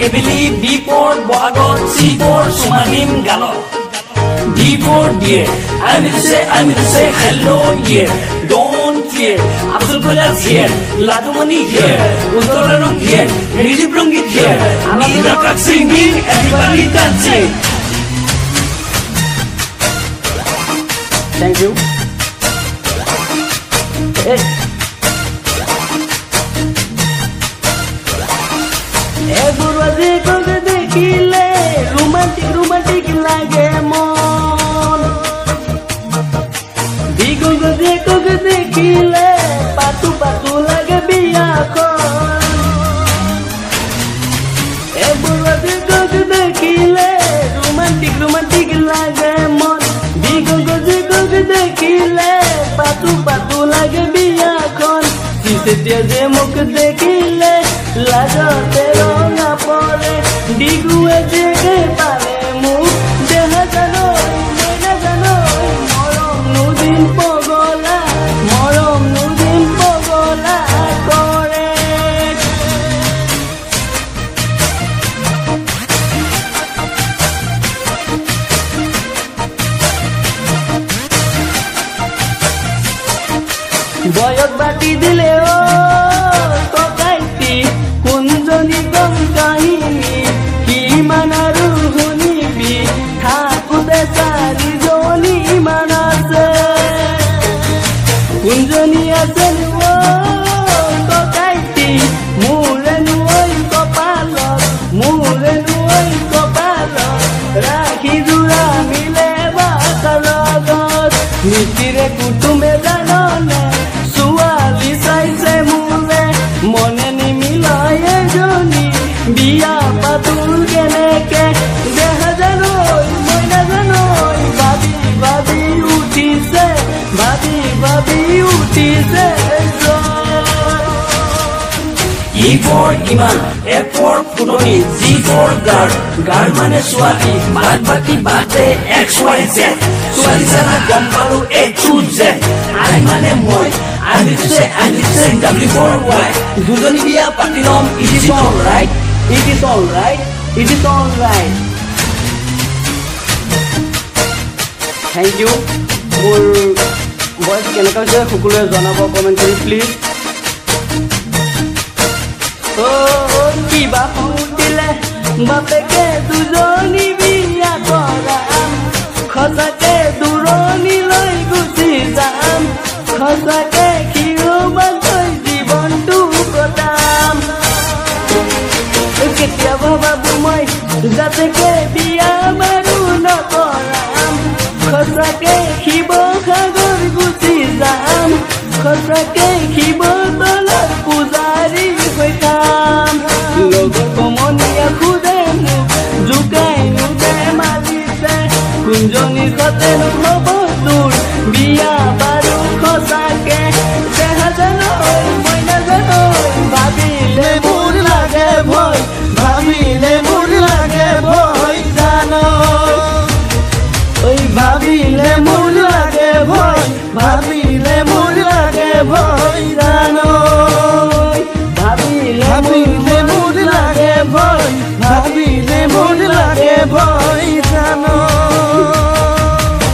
Ebili B for Boagot, C for Sumanim Galo. D for dear. I'm to say hello here. Don't fear. Abdul Kalam's here. Ladumani here. Uttaranam here. Rijib Rungit here. Amina Kak singing. Everybody dancing. Thank you. Hey. Burwazi koge dekhile romantic lage mon. Bigo koge dekhile patu lage biya kon. Burwazi koge dekhile romantic lage mon. Bigo koge dekhile patu lage biya kon. Sise je muk dekhile lagote ronga pore diguwe jege pare mu deha janoi moina janoi morom nudin pogola kore boyot bati dile o kunjoni gom kahini ki manaru hunibi thakude sari joni manase kunjoni asen o kokaiti murenu oi kopalo rakhi jura mile bakalagot mitire kutume janone suali saise mule mone biya patul keneke deha janoi moina janoi babi utise E for Iman, F for Putoni, Z for Guard mane Swati, Bati Bate, X, Y, Z. Swati sana Gompalu, A to Z. I mane Moi, I'm to say W for Y. Dudoni biya patinom, it is alright. It is alright. Thank you. More voice kenaka hoise সকলোৱে জনাব comment কৰি please. কিবা শুনিলে বাপেকে দুজনী বিয়া কৰাম খচাকে দূৰণিলৈ গুচি যাম খচাকে কিৰবাকৈ জীৱনটো কটাম কেতিয়াবা ভাবো মই যাতেকে বিয়া বাৰু নকৰাম খচাকে শিৱসাগৰ গুচি যাম খচাকে শিৱদৌলৰ পূজাৰী হৈ থাম লগৰ কমনীয়া খুদে মোক জোকাই নুদে মালিছে কুঞ্জনীৰ সতে নহ'ব তোৰ বিয়া বাৰু খচাকে দেহা জানৈ মই নাজানৈ ভাবিলে মোৰ লাগে ভয় জানো ঐ ভাবিলে মোৰ লাগে ভয় জানো ভাবিলে মোৰ লাগে ভয় জানো।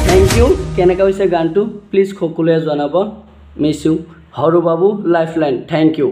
Thank you. কেনেকৈ হৈছে গানটো প্লিজ সকলোৱে জনাব। মিছ ইউ সৰু বাবু লাইফলাইন। Thank U.